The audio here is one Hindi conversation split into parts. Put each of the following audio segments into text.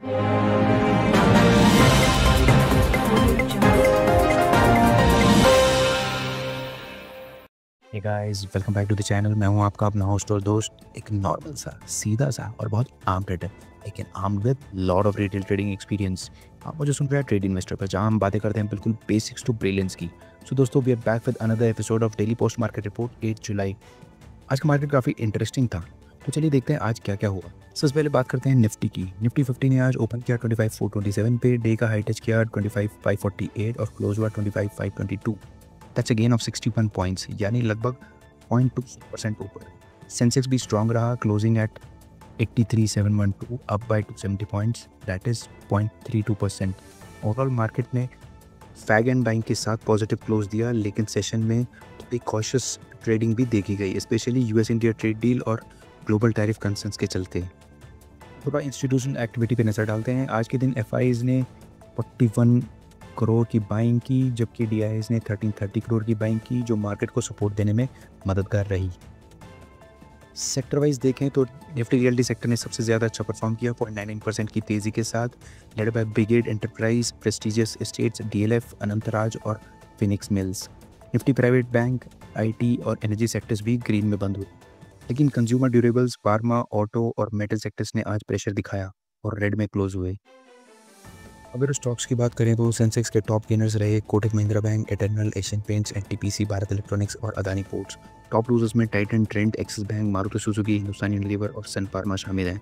Hey guys, welcome back to the channel. मैं हूं आपका अपना होस्ट और दोस्त। एक नॉर्मल सा, सीधा सा और बहुत आम ट्रेडर, लेकिन armed with lot of retail trading experience. आप मुझे सुन रहे हैं ट्रेड इन्वेस्टर पर, जहां हम बातें करते हैं बिल्कुल बेसिक्स टू ब्रिलियंस की। सो दोस्तों, we are back with another episode of daily post market report 8 July. आज का मार्केट काफ़ी इंटरेस्टिंग था, तो चलिए देखते हैं आज क्या क्या हुआ। सबसे पहले बात करते हैं निफ्टी की। निफ्टी 50 ने आज ओपन किया 25,427 पे, डे का हाई टच किया 25,548 और क्लोज हुआ 25,522। That's a gain of 61 points, यानी लगभग 0.2% ऊपर। सेंसेक्स भी स्ट्रॉन्ग रहा, closing at 83,712, up by 270 points, that is 0.32%। Overall market ने फैग एंड बाइंग के साथ पॉजिटिव क्लोज दिया, लेकिन सेशन में थोड़ी कॉशियस ट्रेडिंग भी देखी गई, specially US India trade deal और ग्लोबल टैरिफ कंसर्न्स के चलते। थोड़ा इंस्टीट्यूशनल एक्टिविटी पे नज़र डालते हैं। आज के दिन एफआईज ने 41 करोड़ की बाइंग की, जबकि डीआईएस ने 1330 करोड़ की बाइंग की, जो मार्केट को सपोर्ट देने में मददगार रही। सेक्टर वाइज देखें तो निफ्टी रियल्टी सेक्टर ने सबसे ज़्यादा अच्छा परफॉर्म किया 0.99% की तेज़ी के साथ, led by Brigade Enterprise, Prestigious Estates, DLF, Anantraj और Phoenix Mills. Nifty private bank, IT और एनर्जी सेक्टर्स भी ग्रीन में बंद हुए, लेकिन कंज्यूमर ड्यूरेबल्स, फार्मा, ऑटो और मेटल सेक्टर्स ने आज प्रेशर दिखाया और रेड में क्लोज हुए। अगर स्टॉक्स की बात करें तो सेंसेक्स के टॉप गेनर्स रहे Kotak Mahindra bank, Eternal, Asian Paints, NTPC, Bharat Electronics और अदानी पोर्ट्स। टॉप लूजर्स में Titan, Trent, Axis Bank, Maruti Suzuki, Hindustan Unilever और सन फार्मा शामिल हैं।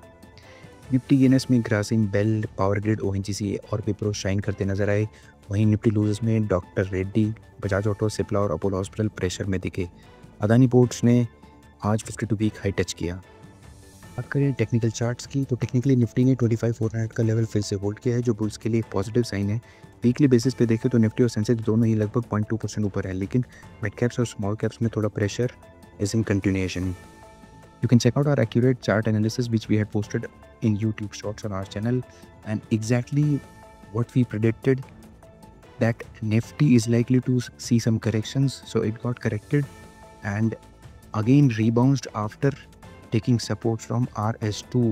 निफ्टी गेनर्स में Grasim, BEL, power grid, ONGC और विप्रो शाइन करते नजर आए। वहीं निफ्टी लूजर्स में डॉक्टर रेड्डी, बजाज ऑटो, सिप्ला और अपोलो हॉस्पिटल प्रेशर में दिखे। अदानी पोर्ट्स ने आज 52 वीक हाई टच किया। बात करें टेक्निकल चार्ट्स की तो टेक्निकली निफ्टी ने 25,400 का लेवल फिर से होल्ड किया है, जो बुल्स के लिए एक पॉजिटिव साइन है। वीकली बेसिस पे देखें तो निफ्टी और सेंसेक्स दोनों ही लगभग 0.2% ऊपर है, लेकिन मिड कैप्स और स्मॉल कैप्स में थोड़ा pressure is in continuation. You can check out our accurate chart analysis which we had posted in YouTube shorts on our channel, and exactly what we predicted, that Nifty is likely to see some corrections, so it got corrected and again rebounded after taking support from RS2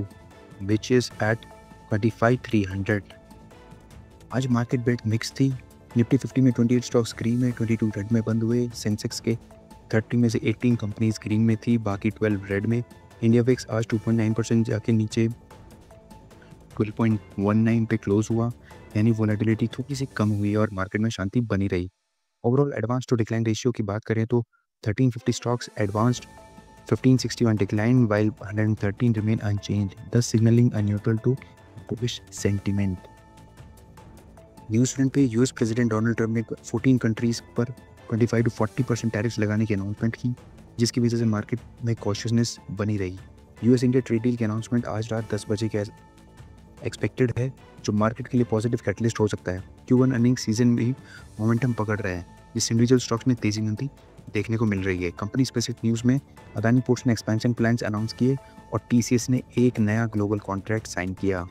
which is at 25,300। आज मार्केट बेट मिक्स थी। निफ्टी 50 में 28 स्टॉक्स ग्रीन में, 22 रेड में बंद हुए। सेंसेक्स के 30 में से 18 कंपनीज ग्रीन में थी, बाकी 12 रेड में। इंडिया विक्स आज 2.9% जाके नीचे 12.19 पे क्लोज हुआ, यानी वोलेटिलिटी थोड़ी सी कम हुई और मार्केट में शांति बनी रही। Overall advance to decline ratio की बात करें तो 1350 stocks advanced, 1561 decline while 113 remain unchanged, thus signaling a neutral to bullish sentiment। News front पे यूएस प्रेसिडेंट डोनाल्ड ट्रंप ने 14 कंट्रीज पर 25 to 40% टैरिफ्स लगाने की अनाउंसमेंट की, जिसकी वजह से मार्केट में कॉशियसनेस बनी रही। यूएस इंडिया ट्रेड डील की अनाउंसमेंट आज रात 10 बजे के एक्सपेक्टेड है, जो मार्केट के लिए पॉजिटिव कैटलिस्ट हो सकता है। Q1 अर्निंग सीजन में भी मोमेंटम पकड़ रहे हैं, जिससे इंडिविजुअल स्टॉक्स में तेजी मंदी देखने को मिल रही है। कंपनी स्पेसिफिक न्यूज़ में अदानी पोर्ट्स ने एक्सपेंशन प्लान्स अनाउंस किए और टीसीएस ने एक नया ग्लोबल कॉन्ट्रैक्ट साइन किया।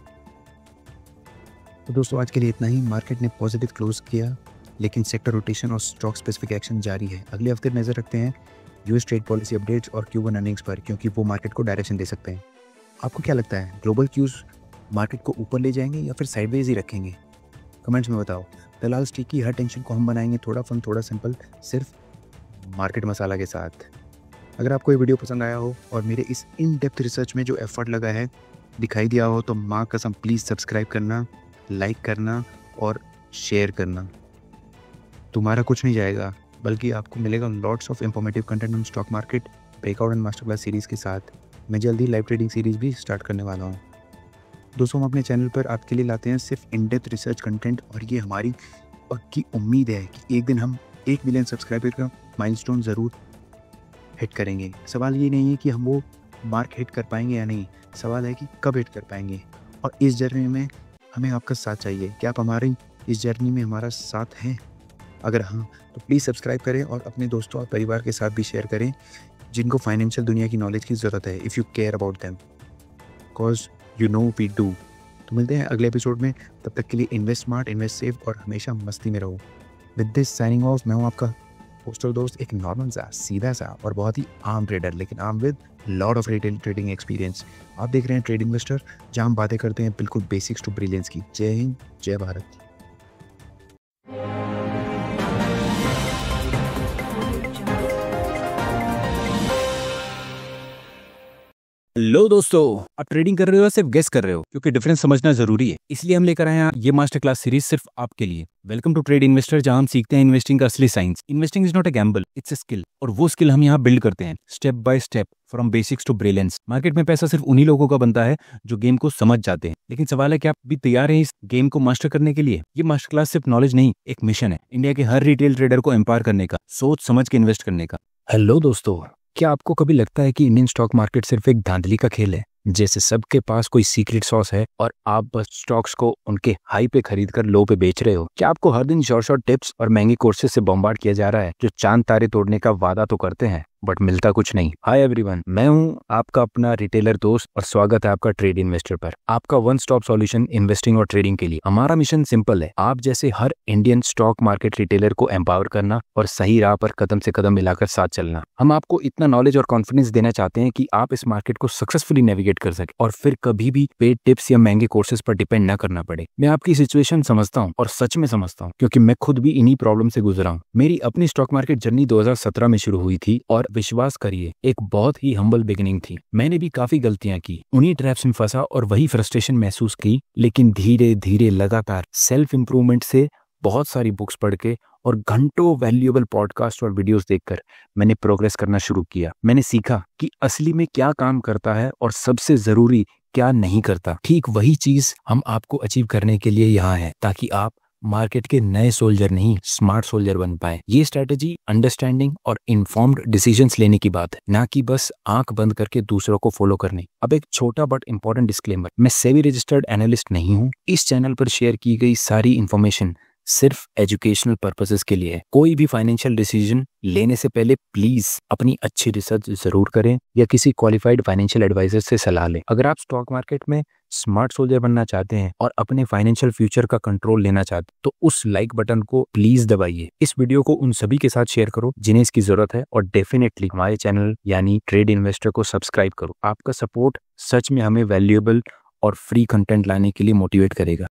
तो दोस्तों, आज के लिए इतना ही। मार्केट ने पॉजिटिव क्लोज किया, लेकिन सेक्टर रोटेशन और स्टॉक स्पेसिफिक एक्शन जारी है। अगले हफ्ते नजर रखते हैं यूएस ट्रेड पॉलिसी अपडेट्स और Q1 अर्निंग्स पर, क्योंकि वो मार्केट को डायरेक्शन दे सकते हैं। आपको क्या लगता है, ग्लोबल क्यूज मार्केट को ऊपर ले जाएंगे या फिर साइडवेज ही रखेंगे? कमेंट्स में बताओ। दलाल स्टिक की हर टेंशन को हम बनाएंगे थोड़ा फन, थोड़ा सिंपल, सिर्फ मार्केट मसाला के साथ। अगर आपको ये वीडियो पसंद आया हो और मेरे इस इन डेप्थ रिसर्च में जो एफर्ट लगा है दिखाई दिया हो, तो माँ कसम प्लीज़ सब्सक्राइब करना, लाइक करना और शेयर करना। तुम्हारा कुछ नहीं जाएगा, बल्कि आपको मिलेगा lots of informative content on stock market, breakout and master class series के साथ। मैं जल्दी लाइव ट्रेडिंग सीरीज़ भी स्टार्ट करने वाला हूँ। दोस्तों, हम अपने चैनल पर आपके लिए लाते हैं सिर्फ इन डेप्थ रिसर्च कंटेंट, और ये हमारी पक्की उम्मीद है कि एक दिन हम 1 मिलियन सब्सक्राइबर का माइलस्टोन ज़रूर हिट करेंगे। सवाल ये नहीं है कि हम वो मार्क हिट कर पाएंगे या नहीं, सवाल है कि कब हिट कर पाएंगे। और इस जर्नी में हमें आपका साथ चाहिए। क्या आप हमारी इस जर्नी में हमारा साथ हैं? अगर हाँ, तो प्लीज़ सब्सक्राइब करें और अपने दोस्तों और परिवार के साथ भी शेयर करें, जिनको फाइनेंशियल दुनिया की नॉलेज की ज़रूरत है, if you care about them, because you know we do. तो मिलते हैं अगले एपिसोड में, तब तक के लिए इन्वेस्ट स्मार्ट, इन्वेस्ट सेफ और हमेशा मस्ती में रहो। विद दिस साइनिंग ऑफ, मैं हूँ आपका पोस्टर दोस्त एक नॉर्मल सा सीधा सा और बहुत ही आम ट्रेडर, लेकिन आम with lot of retail trading experience. आप देख रहे हैं ट्रेड इन्वेस्टर, जहां हम बातें करते हैं बिल्कुल बेसिक्स टू ब्रिलियंस की। जय हिंद, जय भारत। लो दोस्तों, आप ट्रेडिंग कर रहे हो या सिर्फ गेस कर रहे हो? क्योंकि डिफरेंस समझना जरूरी है, इसलिए हम लेकर आए हैं ये मास्टर क्लास सीरीज सिर्फ आपके लिए। वेलकम टू ट्रेड इन्वेस्टर, जहां हम सीखते हैं इन्वेस्टिंग का असली science. Investing is not a gamble, it's a skill, और वो स्किल हम यहाँ बिल्ड करते हैं step by step, from basics to brilliance. Market में पैसा सिर्फ उन्हीं लोगों का बनता है जो गेम को समझ जाते हैं। लेकिन सवाल है कि आप भी तैयार हैं इस गेम को मास्टर करने के लिए? ये मास्टर क्लास सिर्फ नॉलेज नहीं, एक मिशन है इंडिया के हर रिटेल ट्रेडर को एम्पावर करने का, सोच समझ के इन्वेस्ट करने का। हेलो दोस्तों, क्या आपको कभी लगता है कि इंडियन स्टॉक मार्केट सिर्फ एक धांधली का खेल है, जैसे सबके पास कोई सीक्रेट सॉस है और आप बस स्टॉक्स को उनके हाई पे खरीद कर लो पे बेच रहे हो? क्या आपको हर दिन शॉर्ट टिप्स और महंगे कोर्सेज से बॉम्बार्ड किया जा रहा है, जो चांद तारे तोड़ने का वादा तो करते हैं बट मिलता कुछ नहीं? हाय एवरीवन, मैं हूं आपका अपना रिटेलर दोस्त और स्वागत है आपका ट्रेड इन्वेस्टर पर, आपका वन स्टॉप सॉल्यूशन इन्वेस्टिंग और ट्रेडिंग के लिए। हमारा मिशन सिंपल है, आप जैसे हर इंडियन स्टॉक मार्केट रिटेलर को एम्पावर करना और सही राह पर कदम से कदम मिलाकर साथ चलना। हम आपको इतना नॉलेज और कॉन्फिडेंस देना चाहते हैं कि आप इस मार्केट को सक्सेसफुली नेविगेट कर सके और फिर कभी भी पेड टिप्स या महंगे कोर्सेज पर डिपेंड न करना पड़े। मैं आपकी सिचुएशन समझता हूँ और सच में समझता हूँ, क्योंकि मैं खुद भी इन्हीं प्रॉब्लम से गुजरा हूँ। मेरी अपनी स्टॉक मार्केट जर्नी 2017 में शुरू हुई थी और विश्वास करिए एक बहुत ही हम्बल बिगिनिंग थी। मैंने भी काफी गलतियां की, उन्हीं ट्रैप्स में फंसा और वही फ्रस्ट्रेशन महसूस की, लेकिन धीरे धीरे लगातार सेल्फ इंप्रूवमेंट से, बहुत सारी बुक्स पढ़ के और घंटों वैल्यूएबल पॉडकास्ट और वीडियोस देखकर मैंने प्रोग्रेस करना शुरू किया। मैंने सीखा कि असली में क्या काम करता है और सबसे जरूरी क्या नहीं करता। ठीक वही चीज हम आपको अचीव करने के लिए यहाँ है, ताकि आप मार्केट के नए सोल्जर नहीं, स्मार्ट सोल्जर बन पाए। ये स्ट्रेटेजी अंडरस्टैंडिंग और इन्फॉर्म्ड डिसीजंस लेने की बात है, ना कि बस आंख बंद करके दूसरों को फॉलो करने। अब एक छोटा बट इंपॉर्टेंट डिस्क्लेमर, मैं सेबी रजिस्टर्ड एनालिस्ट नहीं हूँ। इस चैनल पर शेयर की गई सारी इन्फॉर्मेशन सिर्फ एजुकेशनल पर्पसेस के लिए है। कोई भी फाइनेंशियल डिसीजन लेने से पहले प्लीज अपनी अच्छी रिसर्च जरूर करें या किसी क्वालिफाइड फाइनेंशियल एडवाइजर से सलाह लें। अगर आप स्टॉक मार्केट में स्मार्ट सोल्जर बनना चाहते हैं और अपने फाइनेंशियल फ्यूचर का कंट्रोल लेना चाहते हैं, तो उस लाइक बटन को प्लीज दबाइए। इस वीडियो को उन सभी के साथ शेयर करो जिन्हें इसकी जरूरत है, और डेफिनेटली हमारे चैनल यानी ट्रेड इन्वेस्टर को सब्सक्राइब करो। आपका सपोर्ट सच में हमें वैल्यूएबल और फ्री कंटेंट लाने के लिए मोटिवेट करेगा।